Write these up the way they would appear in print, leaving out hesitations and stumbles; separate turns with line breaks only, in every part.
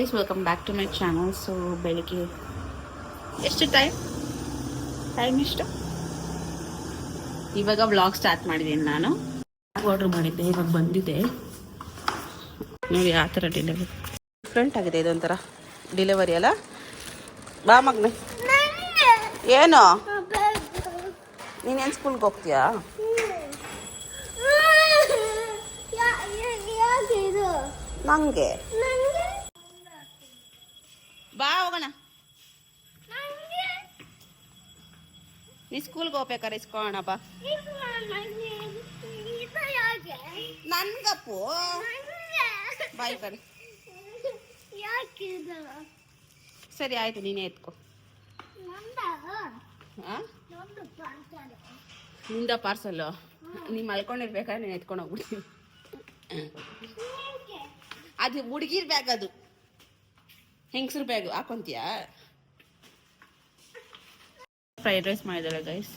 Guys, welcome back to my channel. So ಬೆಳಿಗ್ಗೆ ಎಷ್ಟು time ಎಷ್ಟು ಇವಾಗ ವ್ಲಾಗ್ ಸ್ಟಾರ್ಟ್ ಮಾಡಿದ್ದೀನಿ. ನಾನು ಆರ್ಡರ್ ಮಾಡಿದ್ದೆ, ಇವಾಗ ಬಂದಿದೆ ನೋಡಿ. ಆ ಥರ ಡೆಲಿವರಿ ಡಿಫ್ರೆಂಟ್ ಆಗಿದೆ, ಇದೊಂಥರ ಡೆಲಿವರಿ ಅಲ್ಲ. ಬಾ ಮಗ್ನೆ. ಏನು ನೀನೇನು ಸ್ಕೂಲ್ಗೆ ಹೋಗ್ತೀಯಾ? ನಂಗೆ ಬಾ ಹೋಗೋಣ. ನೀ ಸ್ಕೂಲ್ಗೆ ಹೋಗ್ಬೇಕಾರೆ ಇಸ್ಕೊಳ್ಳೋಣ ಬಾ. ನನ್ಗಪ್ಪು ಬಾಯ್ ಕಡೆ. ಸರಿ ಆಯ್ತು, ನೀನೇ ಎತ್ಕೊ. ನಿಂದ ಪಾರ್ಸಲ್ಲು ನೀ ಮಲ್ಕೊಂಡಿರ್ಬೇಕಾದ್ರೆ ನೀನು ಎತ್ಕೊಂಡು ಹೋಗ್ಬಿಡ್ತೀನಿ. ಅದು ಹುಡುಗಿರ್ ಬ್ಯಾಗ್, ಅದು ಹೆಂಗಸ್ರ ಬ್ಯಾಗ್ ಹಾಕೊಂತೀಯಾ? ಫ್ರೈಡ್ ರೈಸ್ ಮಾಡಿದಾಳೆ ಗೈಸ್.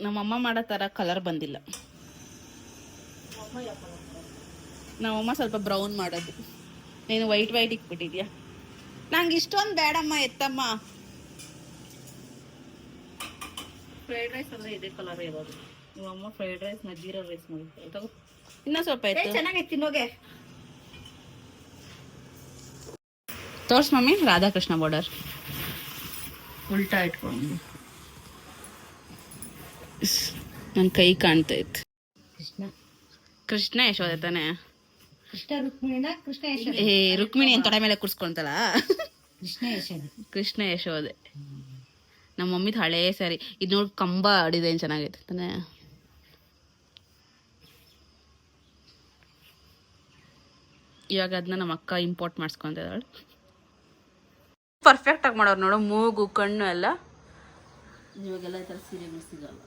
ನಮ್ಮಮ್ಮ ಮಾಡೋ ಥರ ಕಲರ್ ಬಂದಿಲ್ಲ. ನಮ್ಮಮ್ಮ ಸ್ವಲ್ಪ ಬ್ರೌನ್ ಮಾಡೋದು, ನೀನು ವೈಟ್ ಇಕ್ಬಿಟ್ಟಿದ್ಯಾ. ನಂಗೆ ಇಷ್ಟೊಂದು ಬೇಡಮ್ಮ, ಎತ್ತಮ್ಮ. ಫ್ರೈಡ್ ರೈಸ್ ಅಂದರೆ ಇದೇ ಕಲರ್ ಇರೋದು. ನಮ್ಮಮ್ಮ ಫ್ರೈಡ್ ರೈಸ್ ಜೀರಾ ರೈಸ್ ಮಾಡಿರ್ತಾರೆ. ತಗೋ ಇನ್ನೂ ಸ್ವಲ್ಪ ಇತ್ತು, ಚೆನ್ನಾಗೈತಿ ತಿನ್ನೋಗೆ. ತೋರ್ಸ್ ಮಮ್ಮಿ, ರಾಧಾಕೃಷ್ಣ ಬಾರ್ಡರ್ ಉಲ್ಟಾ ಇಟ್ಕೊಂಡು ನನ್ನ ಕೈ ಕಾಣ್ತಾ ಇತ್ತು. ಕೃಷ್ಣ ಯಶೋದೆ ತಾನೆ? ರುಕ್ಮಿಣಿ ಅಂತ ತೊಡೆ ಮೇಲೆ ಕೂರ್ಸ್ಕೊಂತಲ್ಲ, ಕೃಷ್ಣ ಯಶೋದೆ. ನಮ್ಮ ಮಮ್ಮಿದ್ ಹಳೇ ಸ್ಯಾರಿ ಇದು ನೋಡಿ, ಕಂಬ ಡಿಸೈನ್ ಚೆನ್ನಾಗೈತೆ ತಾನೆ. ಇವಾಗ ಅದನ್ನ ನಮ್ಮ ಅಕ್ಕ ಇಂಪೋರ್ಟ್ ಮಾಡಿಸ್ಕೊಂತ ಇದ್ದಾಳೆ. ಪರ್ಫೆಕ್ಟ್ ಆಗಿ ಮಾಡೋರು ನೋಡು, ಮೂಗು ಕಣ್ಣು ಎಲ್ಲ. ಇವಾಗೆಲ್ಲ ಈ ಥರ ಸೀರೆಗಳು ಸಿಗಲ್ಲ.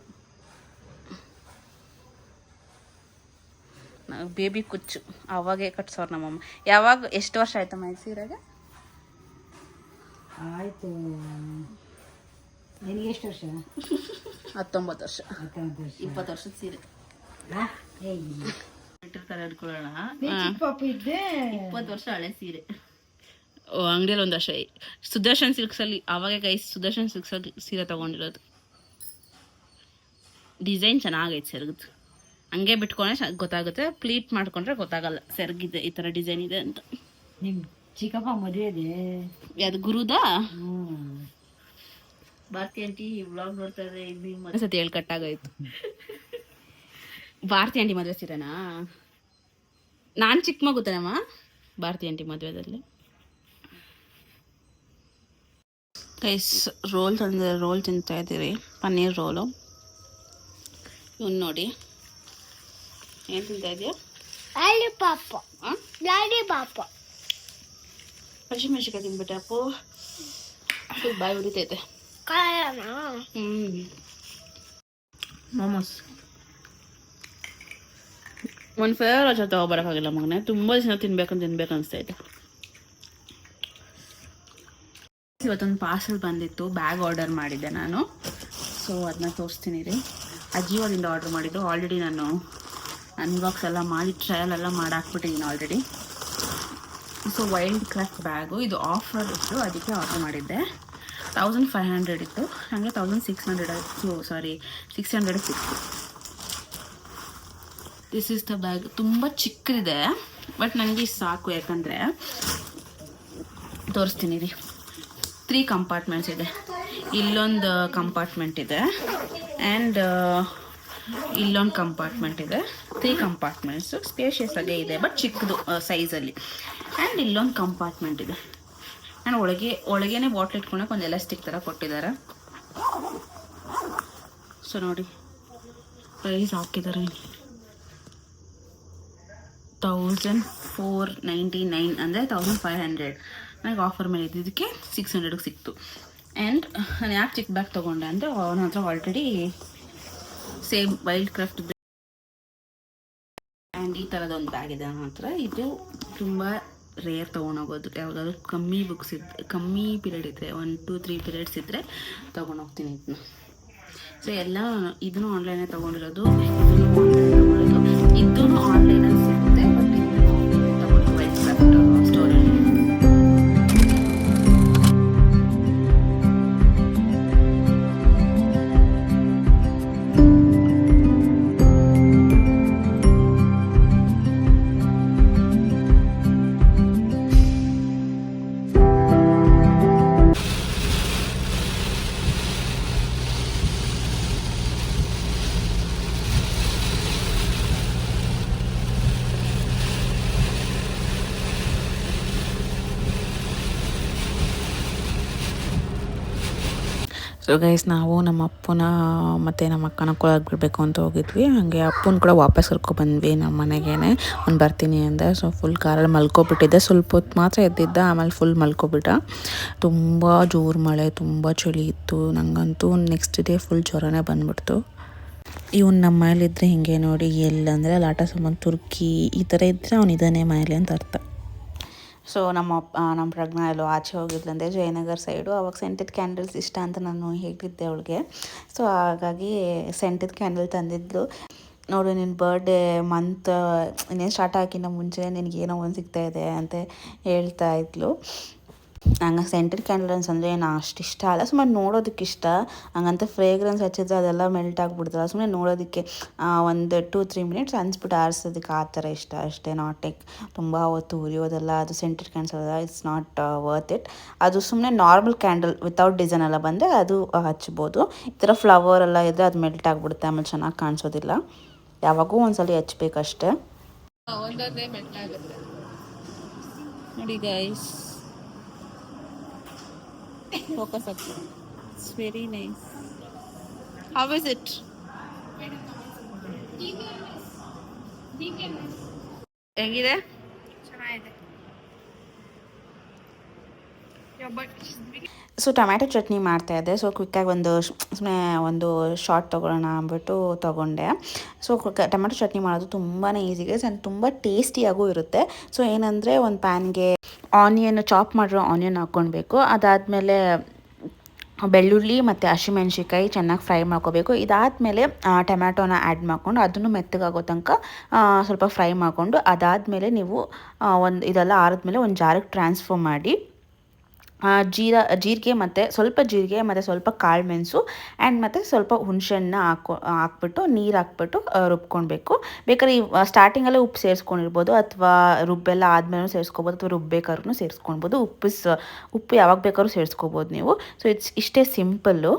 ನಾವು ಬೇಬಿ ಕುಚ್ಚು ಅವಾಗೇ ಕಟ್ಸೋರು ನಮ್ಮಮ್ಮ. ಯಾವಾಗ ಎಷ್ಟು ವರ್ಷ ಆಯ್ತಮ್ಮ ಈ ಸೀರೆಗೆ?
ಆಯಿತು, ನಿನಗೆ ಎಷ್ಟು ವರ್ಷ?
19 ವರ್ಷ. 20 ವರ್ಷದ ಸೀರೆ ಇಟ್ಕೊಳ್ಳೋಣ. 20 ವರ್ಷ ಹಳೆ ಸೀರೆ. ಅಂಗಡಿಯಲ್ಲಿ ಒಂದು ವರ್ಷ. ಸುದರ್ಶನ್ ಸಿಲ್ಕ್ಸಲ್ಲಿ ಅವಾಗ ಗೈಸ್, ಸುದರ್ಶನ್ ಸಿಲ್ಕ್ಸಲ್ಲಿ ಸೀರೆ ತೊಗೊಂಡಿರೋದು. ಡಿಸೈನ್ ಚೆನ್ನಾಗೈತೆ, ಸೆರಗದು. ಹಂಗೆ ಬಿಟ್ಕೊಂಡ್ರೆ ಗೊತ್ತಾಗುತ್ತೆ, ಪ್ಲೀಟ್ ಮಾಡ್ಕೊಂಡ್ರೆ ಗೊತ್ತಾಗಲ್ಲ ಸೆರಗಿದೆ ಈ ಥರ ಡಿಸೈನ್ ಇದೆ ಅಂತ.
ನಿಮ್ಮ ಚಿಕ್ಕಪ್ಪ ಮದುವೆ ಇದೆ
ಅದು ಗುರುದಾ? ಭಾರತಿ ಆಂಟಿ ವ್ಲಾಗ್ ನೋಡ್ತಾ ಇದ್ರೆ ಮದುವೆ ಸತಿ ಹೇಳಿ ಕಟ್ಟಾಗೋಯ್ತು. ಭಾರತಿ ಆಂಟಿ ಮದುವೆ ಸೀರೆನಾ? ನಾನು ಚಿಕ್ಕ ಮಗುತ್ತೇನಮ್ಮ ಭಾರತಿ ಆಂಟಿ ಮದುವೆದಲ್ಲಿ. ಗೈಸ್, ರೋಲ್ ತಂದರೆ ರೋಲ್ ತಿಂತಾ ಇದ್ದೀರಿ, ಪನ್ನೀರ್ ರೋಲು. ಇವನು ನೋಡಿ, ಏನು ತಿಂತಾ ಇದೆಯಾ? ಹಸಿಮೆಣಸಿಕಾಯಿ ತಿನ್ಬಿಟ್ಟೆ ಅಪ್ಪು, ಫುಲ್ ಬಾಯಿ ಉರಿತೈತೆ. ಮೊಮೋಸ್ ಒಂದು ಫೇರ್ ಜೊತೆ ತಗೊಬರೋಕ್ಕಾಗಿಲ್ಲ ಮಗನೇ, ತುಂಬ ದಿನ ತಿನ್ಬೇಕು ಅನಿಸ್ತೈತೆ. ಇವತ್ತೊಂದು ಪಾರ್ಸಲ್ ಬಂದಿತ್ತು, ಬ್ಯಾಗ್ ಆರ್ಡರ್ ಮಾಡಿದ್ದೆ ನಾನು. ಸೊ ಅದನ್ನ ತೋರಿಸ್ತೀನಿ ರೀ. ಅಜಿಯೋದಿಂದ ಆರ್ಡರ್ ಮಾಡಿದ್ದು. ಆಲ್ರೆಡಿ ನಾನು ಅನ್ಬಾಕ್ಸ್ ಎಲ್ಲ ಮಾಡಿ ಟ್ರಯಲ್ ಎಲ್ಲ ಮಾಡಿ ಹಾಕ್ಬಿಟ್ಟಿದ್ದೀನಿ already. So Wildcraft bag, ಇದು ಆಫರ್ ಇತ್ತು, ಅದಕ್ಕೆ ಆರ್ಡರ್ ಮಾಡಿದ್ದೆ. 1500 ಇತ್ತು, ಹಾಗೆ 1600 ಸಿಕ್ತು. This is the bag. ತುಂಬ ಚಿಕ್ಕದಿದೆ, ಬಟ್ ನನಗೆ ಸಾಕು. ಯಾಕಂದರೆ ತೋರಿಸ್ತೀನಿ ರೀ. 3 ಕಂಪಾರ್ಟ್ಮೆಂಟ್ಸ್ ಇದೆ. ಇಲ್ಲೊಂದು ಕಂಪಾರ್ಟ್ಮೆಂಟ್ ಇದೆ ಆ್ಯಂಡ್ ಇಲ್ಲೊಂದು ಕಂಪಾರ್ಟ್ಮೆಂಟ್ ಇದೆ. 3 ಕಂಪಾರ್ಟ್ಮೆಂಟ್ಸು ಸ್ಪೇಷಿಯಸ್ ಆಗೇ ಇದೆ, ಬಟ್ ಚಿಕ್ಕದು ಸೈಜಲ್ಲಿ. ಆ್ಯಂಡ್ ಇಲ್ಲೊಂದು ಕಂಪಾರ್ಟ್ಮೆಂಟ್ ಇದೆ. ನಾನು ಒಳಗೇನೆ ಬಾಟ್ಲ್ ಇಟ್ಕೊಳಕ್ಕೆ ಒಂದು ಎಲಾಸ್ಟಿಕ್ ಥರ ಕೊಟ್ಟಿದ್ದಾರೆ. ಸೊ ನೋಡಿ, ಪ್ರೈಸ್ ಹಾಕಿದ್ದಾರೆ 1499 ಅಂದರೆ 1500. ನನಗೆ ಆಫರ್ ಮೇಲೆ ಇದ್ದಿದ್ದಕ್ಕೆ 600ಗೆ ಸಿಕ್ತು. ಆ್ಯಂಡ್ ನಾನು ಯಾಕೆ ಚಿಕ್ಕ ಬ್ಯಾಗ್ ತೊಗೊಂಡೆ ಅಂದರೆ ಅವನ ಹತ್ರ already same wild craft and ಈ ಥರದೊಂದು ಬ್ಯಾಗ್ ಇದೆ ನನ್ನ ಹತ್ರ. ಇದು ತುಂಬ ರೇರ್ ತೊಗೊಂಡೋಗೋದು. ಯಾವುದಾದ್ರು ಕಮ್ಮಿ ಪೀರಿಯಡ್ ಇದ್ದರೆ, 1 2 3 ಪೀರಿಯಡ್ಸ್ ಇದ್ದರೆ ತೊಗೊಂಡೋಗ್ತೀನಿ ಇದನ್ನ. ಸೊ ಎಲ್ಲ ಇದನ್ನು ಆನ್ಲೈನೇ ತೊಗೊಂಡಿರೋದು, ಇದನ್ನು ಆನ್ಲೈನಲ್ಲಿ ಸಿಗುತ್ತೆ. ಬಟ್
ಸೊ ಗೈಸ್ ನಾವು ನಮ್ಮ ಅಪ್ಪನ ಮತ್ತು ನಮ್ಮ ಅಕ್ಕನ ಕೊಳಗೆ ಬಿಡಬೇಕು ಅಂತ ಹೋಗಿದ್ವಿ. ಹಾಗೆ ಅಪ್ಪನ ಕೂಡ ವಾಪಸ್ ಕರ್ಕೊಬಂದ್ವಿ ನಮ್ಮ ಮನೆಗೇ. ಅವ್ನು ಬರ್ತೀನಿ ಅಂದೆ. ಸೊ ಫುಲ್ ಕಾರಲ್ಲಿ ಮಲ್ಕೊಬಿಟ್ಟಿದ್ದೆ. ಸ್ವಲ್ಪ ಹೊತ್ತು ಮಾತ್ರ ಎದ್ದಿದ್ದ, ಆಮೇಲೆ ಫುಲ್ ಮಲ್ಕೊಬಿಟ್ಟ. ತುಂಬ ಜೋರು ಮಳೆ, ತುಂಬ ಚಳಿ ಇತ್ತು. ನನಗಂತೂ ನೆಕ್ಸ್ಟ್ ಡೇ ಫುಲ್ ಜ್ವರನೇ ಬಂದ್ಬಿಡ್ತು. ಇವ್ನು ನಮ್ಮ ಮನೇಲಿದ್ದರೆ ಹಿಂಗೆ ನೋಡಿ, ಎಲ್ಲಂದರೆ ಲಾಟ ಸಾಮಾನು ತುರ್ಕಿ ಈ ಥರ ಇದ್ದರೆ ಅವ್ನು ಇದ್ದಾನೆ ಮನೇಲಿ ಅಂತ ಅರ್ಥ. ಸೊ ನಮ್ಮ ಪ್ರಜ್ಞಾ ಎಲ್ಲೋ ಆಚೆ ಹೋಗಿದ್ಲಂದೆ ಜಯನಗರ್ ಸೈಡು. ಅವಾಗ ಸೆಂಟೆಡ್ ಕ್ಯಾಂಡಲ್ಸ್ ಇಷ್ಟ ಅಂತ ನಾನು ಹೇಳಿದ್ದೆ ಅವಳಿಗೆ. ಸೊ ಹಾಗಾಗಿ ಸೆಂಟೆಡ್ ಕ್ಯಾಂಡಲ್ ತಂದಿದ್ಲು. ನೋಡು ನಿನ್ನ ಬರ್ಡೇ ಮಂತ್ ಇನ್ನೇನು ಸ್ಟಾರ್ಟ್ ಆಗಿನ ಮುಂಚೆ ನಿನಗೇನೋ ಒಂದು ಸಿಗ್ತಾಯಿದೆ ಅಂತ ಹೇಳ್ತಾ ಇದ್ಲು. ನಂಗೆ ಸೆಂಟೆಡ್ ಕ್ಯಾಂಡಲ್ಸ್ ಅಂದರೆ ಏನು ಅಷ್ಟು ಇಷ್ಟ ಅಲ್ಲ, ಸುಮ್ಮನೆ ನೋಡೋದಕ್ಕೆ ಇಷ್ಟ. ಹಂಗಂತ ಫ್ರೇಗ್ರೆನ್ಸ್ ಹಚ್ಚಿದ್ರೆ ಅದೆಲ್ಲ ಮೆಲ್ಟ್ ಆಗಿಬಿಡ್ತಲ್ಲ, ಸುಮ್ಮನೆ ನೋಡೋದಕ್ಕೆ ಒಂದು 2-3 ಮಿನಿಟ್ಸ್ ಅನ್ಸ್ಬಿಟ್ಟು ಆರಿಸೋದಕ್ಕೆ ಆ ಥರ ಇಷ್ಟ ಅಷ್ಟೇ. ನಾಟ್ ಟೇಕ್ ತುಂಬ ಹೊತ್ತು ಉರಿಯೋದೆಲ್ಲ, ಅದು ಸೆಂಟೆಡ್ ಕ್ಯಾಂಡಲ್ಸ್ ಅಲ್ಲ, ಇಟ್ಸ್ ನಾಟ್ ವರ್ತ್ ಇಟ್. ಅದು ಸುಮ್ಮನೆ ನಾರ್ಮಲ್ ಕ್ಯಾಂಡಲ್ ವಿತೌಟ್ ಡಿಸೈನ್ ಎಲ್ಲ ಬಂದರೆ ಅದು ಹಚ್ಬೋದು. ಈ ಥರ ಫ್ಲವರ್ ಎಲ್ಲ ಇದ್ದರೆ ಅದು ಮೆಲ್ಟ್ ಆಗಿಬಿಡುತ್ತೆ, ಆಮೇಲೆ ಚೆನ್ನಾಗಿ ಕಾಣಿಸೋದಿಲ್ಲ. ಯಾವಾಗೂ ಒಂದ್ಸಲ ಹಚ್ಬೇಕಷ್ಟೆ.
ಒಂದೊಂದೇ ಮೆಲ್ಟ್ ಆಗುತ್ತೆ ನೋಡಿ ಗೈಸ್. ಫೋಕಸ್ ಆಗ್ತದೆ. It's very nice. How is it? ಹೆಂಗಿದೆ? ಸೊ ಟೊಮ್ಯಾಟೊ ಚಟ್ನಿ ಮಾಡ್ತಾಯಿದ್ದೆ. ಸೊ ಕ್ವಿಕ್ಕಾಗಿ ಸುಮ್ಮನೆ ಒಂದು ಶಾರ್ಟ್ ತೊಗೊಳ್ಳೋಣ ಅಂದ್ಬಿಟ್ಟು ತೊಗೊಂಡೆ. ಸೊ ಟೊಮ್ಯಾಟೊ ಚಟ್ನಿ ಮಾಡೋದು ತುಂಬಾ ಈಸಿಗೆ ಆ್ಯಂಡ್ ತುಂಬ ಟೇಸ್ಟಿಯಾಗೂ ಇರುತ್ತೆ. ಸೊ ಏನಂದರೆ ಒಂದು ಪ್ಯಾನ್ಗೆ ಚಾಪ್ ಮಾಡಿರೋ ಆನಿಯನ್ ಹಾಕ್ಕೊಳ್ಬೇಕು. ಅದಾದಮೇಲೆ ಬೆಳ್ಳುಳ್ಳಿ ಮತ್ತು ಹಸಿಮೆಣ್ಸಿಕಾಯಿ ಚೆನ್ನಾಗಿ ಫ್ರೈ ಮಾಡ್ಕೋಬೇಕು. ಇದಾದಮೇಲೆ ಟೊಮ್ಯಾಟೋನ ಆ್ಯಡ್ ಮಾಡಿಕೊಂಡು ಅದನ್ನು ಮೆತ್ತಗಾಗೋ ತನಕ ಸ್ವಲ್ಪ ಫ್ರೈ ಮಾಡಿಕೊಂಡು, ಅದಾದಮೇಲೆ ನೀವು ಇದೆಲ್ಲ ಆರಿದ್ಮೇಲೆ ಒಂದು ಜಾರಿಗೆ ಟ್ರಾನ್ಸ್ಫರ್ ಮಾಡಿ ಜೀರಿಗೆ ಮತ್ತು ಸ್ವಲ್ಪ ಕಾಳು ಮೆಣಸು ಆ್ಯಂಡ್ ಮತ್ತು ಸ್ವಲ್ಪ ಹುಣಸೆಹಣ್ಣು ಹಾಕ್ಬಿಟ್ಟು ನೀರು ಹಾಕ್ಬಿಟ್ಟು ರುಬ್ಕೊಳ್ಬೇಕು. ಬೇಕಾದ್ರೆ ಸ್ಟಾರ್ಟಿಂಗಲ್ಲೇ ಉಪ್ಪು ಸೇರಿಸ್ಕೊಂಡಿರ್ಬೋದು, ಅಥವಾ ರುಬ್ಬೆಲ್ಲ ಆದಮೇಲೆ ಸೇರಿಸ್ಕೊಬೋದು, ಅಥವಾ ರುಬ್ಬೇಕಾದ್ರೂ ಸೇರಿಸ್ಕೊಳ್ಬೋದು. ಉಪ್ಪು ಯಾವಾಗ ಬೇಕಾದ್ರೂ ಸೇರಿಸ್ಕೋಬೋದು ನೀವು. ಸೊ ಇಷ್ಟೇ ಸಿಂಪಲ್ಲು.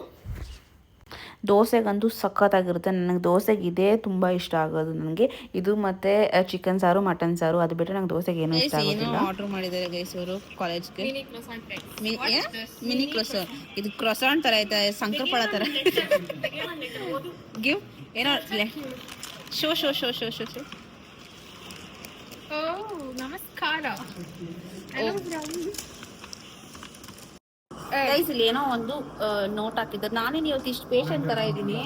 ದೋಸೆಗಂತೂ ಸಖತ್ತಾಗಿರುತ್ತೆ. ನನಗೆ ದೋಸೆಗೆ ಇದೇ ತುಂಬ ಇಷ್ಟ ಆಗೋದು ನನಗೆ. ಇದು ಮತ್ತು ಚಿಕನ್ ಸಾರು, ಮಟನ್ ಸಾರು, ಅದು ಬಿಟ್ಟರೆ ನಂಗೆ ದೋಸೆಗೆ ಏನೂ ಇಷ್ಟ ಆಗೋದಿಲ್ಲ. ಆರ್ಡ್ರ್ ಮಾಡಿದ್ದಾರೆ ಗೈಸ್ ಅವರು ಕಾಲೇಜ್ಗೆ. ಮಿನಿ ಕ್ರೊಸಾನ್. ಇದು ಕ್ರೊಸಾನ್ ಥರ ಐತೆ, ಸಂಕರಪಳ ಥರ. ಗಿವ್ ಏನೋ show show show show show show. ನಮಸ್ಕಾರ ಗೈಸ್. ಇಲ್ಲಿ ಏನೋ ಒಂದು ನೋಟ್ ಹಾಕಿದ್ದಾರೆ. ನಾನೇನು ಇವತ್ತು ಇಷ್ಟು ಪೇಷಂಟ್ ತರ ಇದ್ದೀನಿ.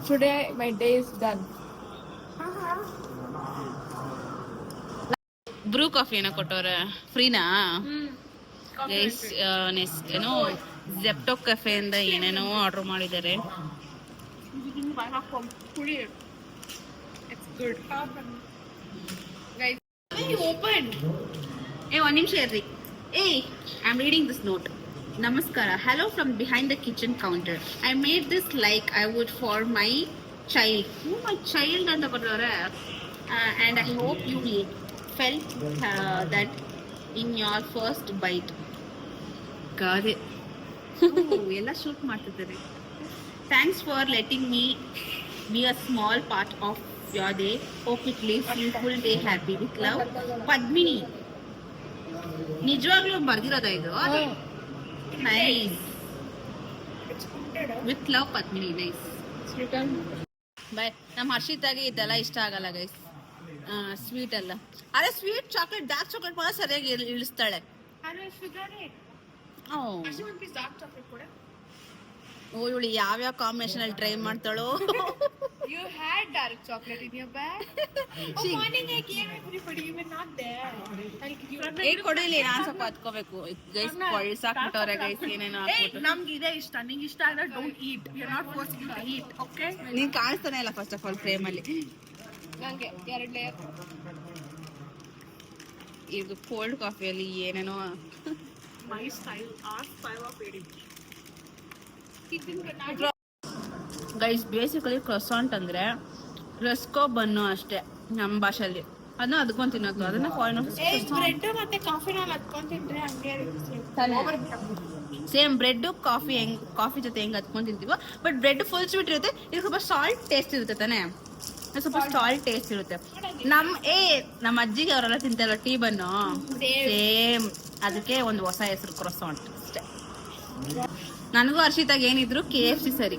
Today my day is done.
Bru coffee ಏನೋ ಕೊಟ್ಟವ್ರೆ, ಫ್ರೀನಾ ಗೈಸ್? ಏನೋ ಜೆಪ್ಟೋ ಕೆಫೆಯಿಂದ ಏನೇನೋ ಆರ್ಡರ್ ಮಾಡಿದ್ದಾರೆ.
It's good. Guys, you opened.
ಒಂದು ನಿಮಿಷ ಇರ್ರಿ. Hey, I'm reading this note. Namaskara. Hello from behind the kitchen counter. I made this like I would for my child. Oh, my child and and I hope you felt that in your first bite. God, ಎಲ್ಲ shoot ಮಾಡ್ತಿದ್ದಾರೆ. Thanks for letting me be a small part of your day. Hope it leaves you full day happy. With love, Padmini. ನಿಜವಾಗ್ಲೂ ಬರ್ದಿರೋದ ಇದು? Nice. With love Padmini. Nice. Bye. ನಮ್ಮ ಹರ್ಷಿತಾಗೆ ಇದೆಲ್ಲ ಇಷ್ಟ ಆಗಲ್ಲ ಗೈಸ್, ಸ್ವೀಟ್ ಎಲ್ಲ. ಅದೇ ಸ್ವೀಟ್ ಚಾಕ್ಲೇಟ್, ಡಾರ್ಕ್ ಚಾಕ್ಲೇಟ್ ಕೂಡ ಸರಿಯಾಗಿ ಇಳಿಸ್ತಾಳೆ. ಓ ಇವಳು ಯಾವ್ಯಾವ ಕಾಂಬಿನೇಷನ್ ಅಲ್ಲಿ try ಮಾಡ್ತಾಳೋ.
You had dark chocolate in your bag. Morning I gave everybody. You were not there.
ಕೊಡು ಇಲ್ಲಿ, ನಾನು ಸ್ವಲ್ಪ ಹತ್ಕೋಬೇಕು ಗೈಸ್. ಕೊಳ್ಸಾಕ್ಬಿಟ್ಟವ್ರೆ ಗೈಸ್, ಏನೇನೋ ಹಾಕ್ಬಿಟ್ಟು.
ನಮ್ಗೆ ಇದೇ ಇಷ್ಟ, ನಿಂಗೆ ಇಷ್ಟ ಆದ್ರೆ don't eat. You are not forcing you to eat. Okay,
ನೀನ್ ಕಾಣಿಸ್ತಾನೆ ಇಲ್ಲ ಫಸ್ಟ್ ಆಫ್ ಆಲ್ ಫ್ರೇಮ್ ಅಲ್ಲಿ.
ನಂಗೆ 2 ಲೇಯರ್.
ಇದು ಕೋಲ್ಡ್ ಕಾಫಿಯಲ್ಲಿ ಏನೇನೋ.
My style, our style of eating.
Guys basically croissant ಅಂದರೆ ರಸ್ಕೋ ಬನ್ನು ಅಷ್ಟೇ ನಮ್ಮ ಭಾಷೆಯಲ್ಲಿ. ಅದನ್ನ ಅದ್ಕೊಂಡು ತಿನ್ನೋದು, ಅದನ್ನ
ಬ್ರೆಡ್ ಮತ್ತೆ ಕಾಫಿ ನಾನು ಅದ್ಕೊಂಡು ತಿಂದ್ರೆ ಹಂಗೆ
ಸೇಮ್ ಬ್ರೆಡ್ ಕಾಫಿ ಜೊತೆ ಹೆಂಗೆ ಹತ್ಕೊಂಡು ತಿಂತೀವೋ, ಬಟ್ ಬ್ರೆಡ್ ಫುಲ್ ಸ್ವೀಟ್ ಇರುತ್ತೆ, ಇದು ಸ್ವಲ್ಪ ಸಾಲ್ಟ್ ಟೇಸ್ಟ್ ಇರುತ್ತೆ ತಾನೇ, ಸ್ವಲ್ಪ ಸಾಲ್ಟ್ ಟೇಸ್ಟ್ ಇರುತ್ತೆ. ನಮ್ಮ ಅಜ್ಜಿಗೆ ಅವರೆಲ್ಲ ತಿಂತಾರಲ್ಲ ಟೀ ಬನ್ನು, ಸೇಮ್ ಅದಕ್ಕೆ ಒಂದು ಹೊಸ ಹೆಸರು ಕ್ರೊಸಾಂಟ್ ಅಷ್ಟೇ. ನನಗೂ ಹರ್ಷಿತಾಗ ಏನಿದ್ರು KFC ಸರಿ.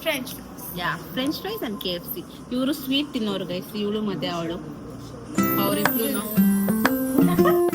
French.
Yeah French fries and KFC. ಇವರು ಸ್ವೀಟ್ ತಿನ್ನೋರು ಗೈಸ್, ಇವಳು ಮತ್ತೆ ಅವಳು, ಅವರಿಬ್ರು